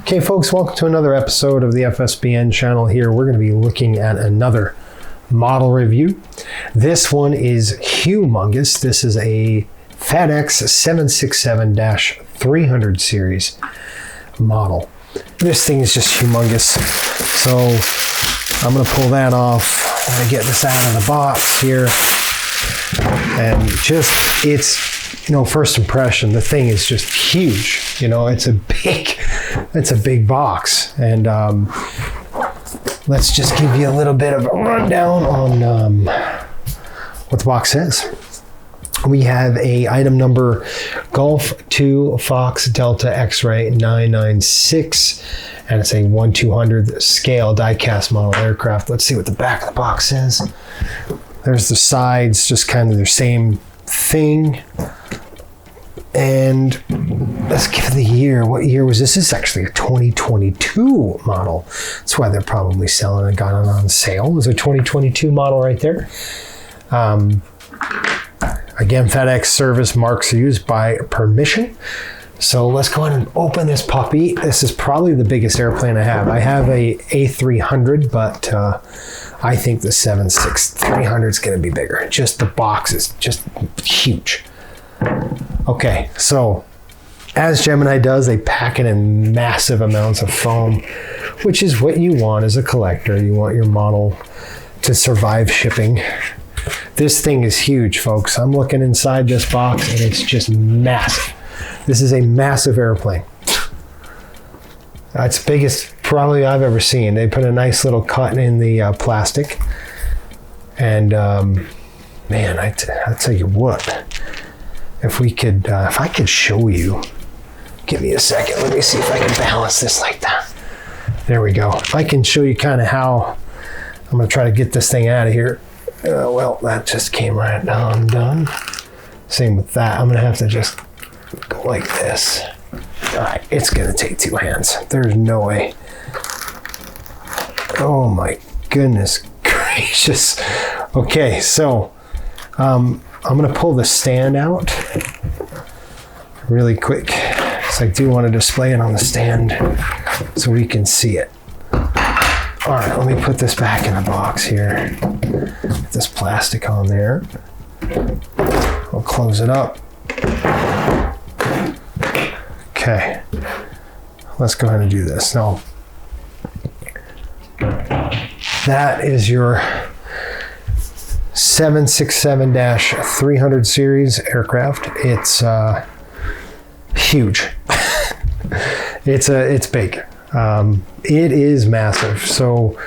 Okay, folks, welcome to another episode of the FSBN channel here. We're going to be looking at another model review. This one is humongous. This is a FedEx 767-300 series model. This thing is just humongous. So I'm going to pull that off. I'm going to get this out of the box here. And just, it's, you know, first impression, the thing is just huge. You know, it's a big box. And let's just give you a little bit of a rundown on what the box says. We have a item number Golf 2 Fox Delta X-Ray 996, and it's a 1/200 scale diecast model aircraft. Let's see what the back of the box says. There's the sides, just kind of the same thing. And let's give it the year. What year was this? This is actually a 2022 model. That's why they're probably selling and got it on sale. It was a 2022 model right there. Again, FedEx service marks used by permission. So let's go ahead and open this puppy. This is probably the biggest airplane I have. I have a A300, but I think the 767-300 is going to be bigger. Just the box is just huge. Okay, so as Gemini does, they pack it in massive amounts of foam, which is what you want as a collector. You want your model to survive shipping. This thing is huge, folks. I'm looking inside this box and it's just massive. This is a massive airplane. It's the biggest probably I've ever seen. They put a nice little cut in the plastic. And man, I tell you what, if I could show you, give me a second. Let me see if I can balance this like that. There we go. If I can show you kind of how, I'm gonna try to get this thing out of here. Well, that just came right down, done. Same with that. I'm gonna have to just go like this. All right, it's gonna take two hands. There's no way. Oh my goodness gracious. Okay, so I'm gonna pull the stand out really quick, because I do want to display it on the stand so we can see it. All right, let me put this back in the box here. Put this plastic on there. We'll close it up. Okay, let's go ahead and do this. Now, that is your 767-300 series aircraft. It's huge. It's big. It is massive. So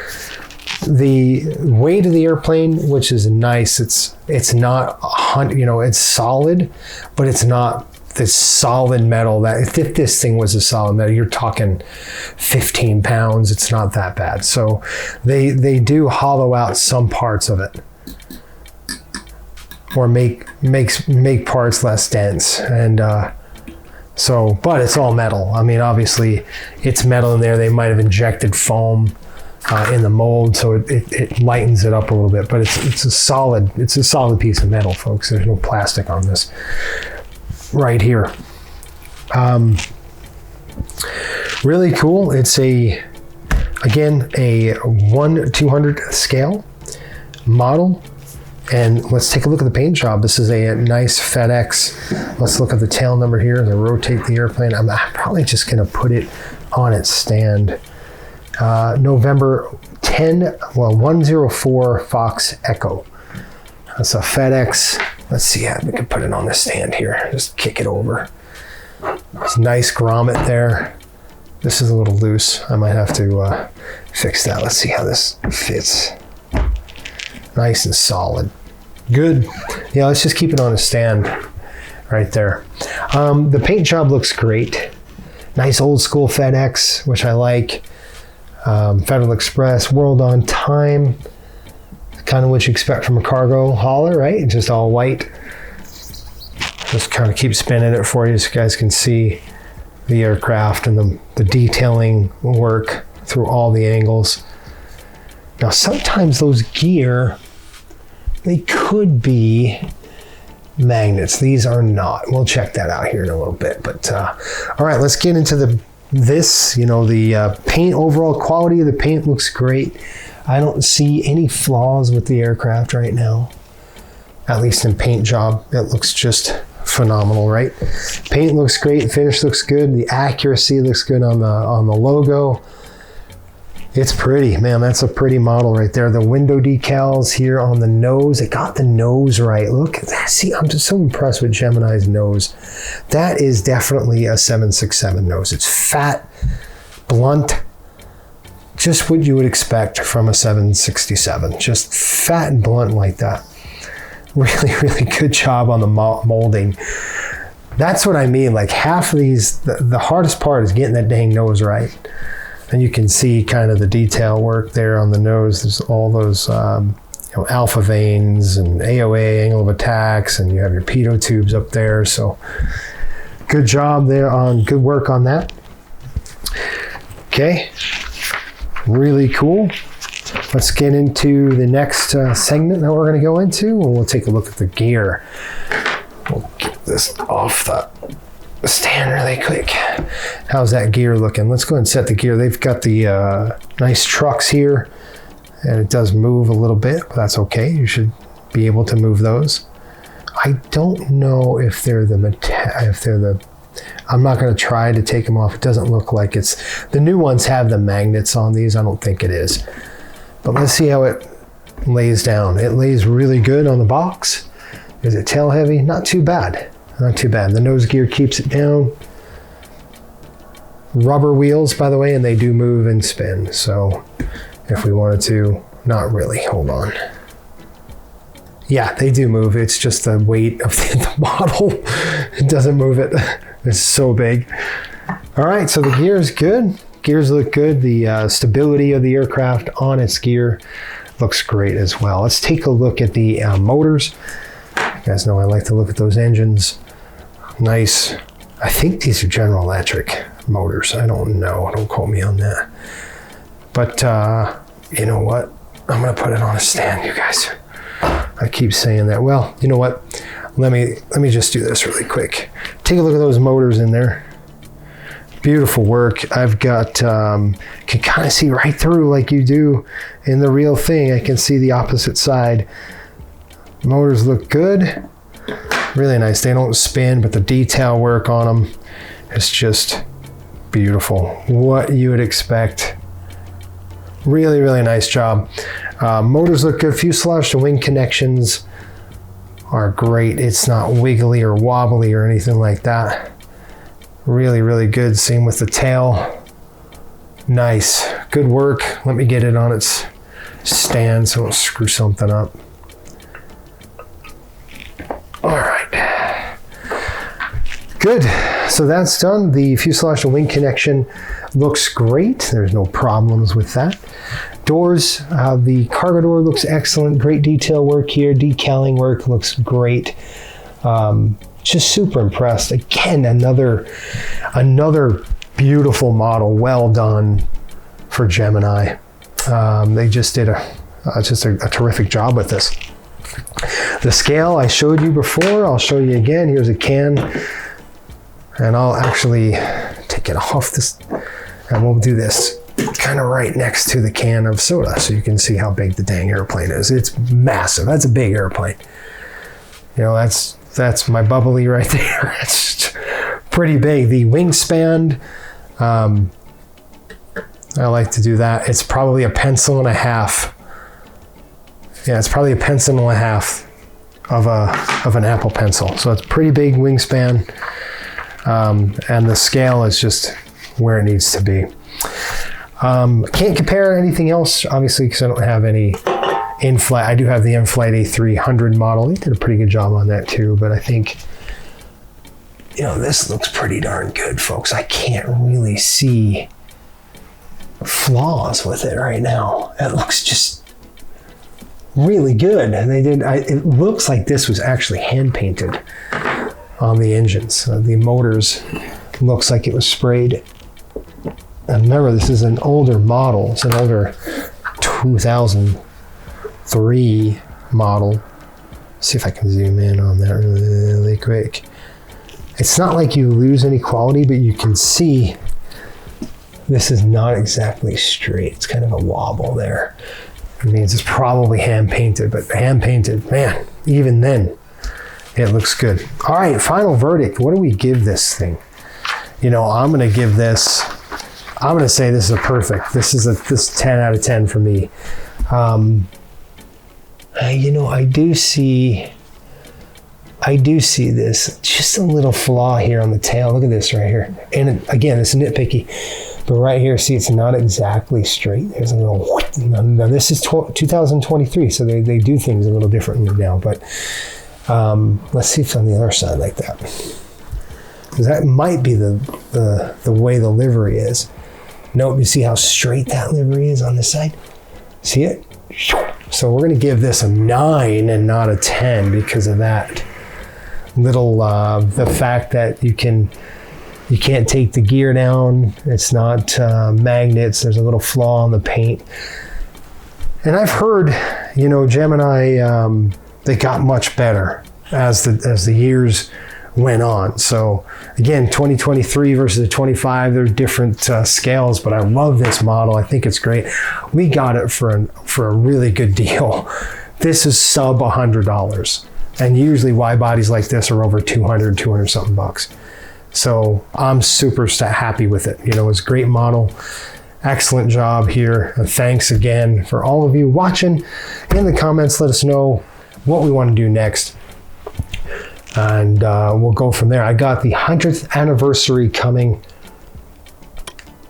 the weight of the airplane, which is nice, it's not it's solid, but it's not this solid metal that if this thing was a solid metal, you're talking 15 pounds. It's not that bad. So they do hollow out some parts of it, or make parts less dense. And but it's all metal. I mean, obviously it's metal in there. They might have injected foam in the mold, so it lightens it up a little bit, but it's a solid piece of metal, folks. There's no plastic on this right here. Really cool. It's again a 1/200 scale model. And let's take a look at the paint job. This is a nice FedEx. Let's look at the tail number here as I rotate the airplane. I'm probably just gonna put it on its stand. November 104 Fox Echo. That's a FedEx. Let's see how we can put it on the stand here. Just kick it over. It's nice grommet there. This is a little loose. I might have to fix that. Let's see how this fits. Nice and solid. Good. Yeah, let's just keep it on a stand right there. The paint job looks great. Nice old school FedEx, which I like. Federal Express, World on Time. Kind of what you expect from a cargo hauler, right? Just all white. Just kind of keep spinning it for you so you guys can see the aircraft and the detailing work through all the angles. Now, sometimes those gear, they could be magnets. These are not. We'll check that out here in a little bit. But all right, let's get into the This, you know, the paint, overall quality of the paint looks great. I don't see any flaws with the aircraft right now, at least in paint job. It looks just phenomenal, right? Paint looks great, finish looks good, the accuracy looks good on the logo. It's pretty, man. That's a pretty model right there. The window decals here on the nose, it got the nose right. Look at that. See, I'm just so impressed with Gemini's nose. That is definitely a 767 nose. It's fat, blunt, just what you would expect from a 767. Just fat and blunt like that. Really, really good job on the molding. That's what I mean. Like half of these, the hardest part is getting that dang nose right. And you can see kind of the detail work there on the nose. There's all those you know, alpha vanes and AOA, angle of attacks, and you have your pitot tubes up there. So good job there on, good work on that. Okay, really cool. Let's get into the next segment that we're going to go into, and we'll take a look at the gear. We'll get this off the stand really quick. How's that gear looking? Let's go ahead and set the gear. They've got the nice trucks here, and it does move a little bit, but that's okay. You should be able to move those. I don't know if they're the I'm not going to try to take them off. It doesn't look like it's, the new ones have the magnets on these. I don't think it is. But let's see how it lays down. It lays really good on the box. Is it tail heavy? Not too bad. Not too bad. The nose gear keeps it down. Rubber wheels, by the way, and they do move and spin. So if we wanted to, not really. Hold on. Yeah, they do move. It's just the weight of the model. It doesn't move it. It's so big. All right, so the gear is good. Gears look good. The stability of the aircraft on its gear looks great as well. Let's take a look at the motors. You guys know I like to look at those engines. Nice. I think these are General Electric motors. I don't know. Don't quote me on that. But you know what? I'm going to put it on a stand, you guys. I keep saying that. Well, you know what? Let me just do this really quick. Take a look at those motors in there. Beautiful work. I've got, can kind of see right through like you do in the real thing. I can see the opposite side. Motors look good. Really nice. They don't spin, but the detail work on them is just beautiful. What you would expect. Really, really nice job. Motors look good. Fuselage to wing connections are great. It's not wiggly or wobbly or anything like that. Really, really good. Same with the tail. Nice. Good work. Let me get it on its stand so I don't screw something up. All right. Good. So that's done. The fuselage to wing connection looks great. There's no problems with that. Doors, the cargo door looks excellent. Great detail work here. Decaling work looks great. Just super impressed. Again, another beautiful model. Well done for Gemini. They just did a terrific job with this. The scale I showed you before, I'll show you again. Here's a can, and I'll actually take it off this, and we'll do this kind of right next to the can of soda so you can see how big the dang airplane is. It's massive. That's a big airplane. You know, that's my bubbly right there. It's pretty big. The wingspan, I like to do that. It's probably a pencil and a half. Yeah, it's probably a pencil and a half of an Apple Pencil. So it's pretty big wingspan. And the scale is just where it needs to be. Can't compare anything else, obviously, because I don't have any in-flight. I do have the in-flight A300 model. They did a pretty good job on that too, but I think, you know, this looks pretty darn good, folks. I can't really see flaws with it right now. It looks just really good. And it looks like this was actually hand painted on the engines. The motors looks like it was sprayed. And remember, this is an older model. It's an older 2003 model. See if I can zoom in on that really quick. It's not like you lose any quality, but you can see This is not exactly straight. It's kind of a wobble there. It means it's probably hand painted, but hand painted, man, even then, it looks good. All right, final verdict. What do we give this thing? You know, I'm going to give this, I'm going to say this is a perfect. This is 10 out of 10 for me. You know, I do see this, just a little flaw here on the tail. Look at this right here. And again, it's nitpicky, but right here, see, it's not exactly straight. There's a little, now this is 2023, so they do things a little differently now, but let's see if it's on the other side like that. Because that might be the way the livery is. Note, you see how straight that livery is on this side? See it? So we're going to give this a 9 and not a 10 because of that little, the fact that you can't take the gear down. It's not magnets. There's a little flaw in the paint. And I've heard, you know, Gemini, they got much better as the years went on. So again, 2023 versus the 25, they're different scales, but I love this model. I think it's great. We got it for a really good deal. This is sub $100, and usually wide bodies like this are over 200 something bucks. So I'm super happy with it. You know, it's a great model. Excellent job here. And thanks again for all of you watching. In the comments, let us know what we want to do next. And we'll go from there. I got the 100th anniversary coming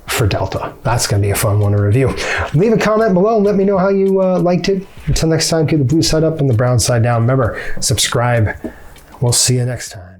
for Delta. That's going to be a fun one to review. Leave a comment below and let me know how you liked it. Until next time, keep the blue side up and the brown side down. Remember, subscribe. We'll see you next time.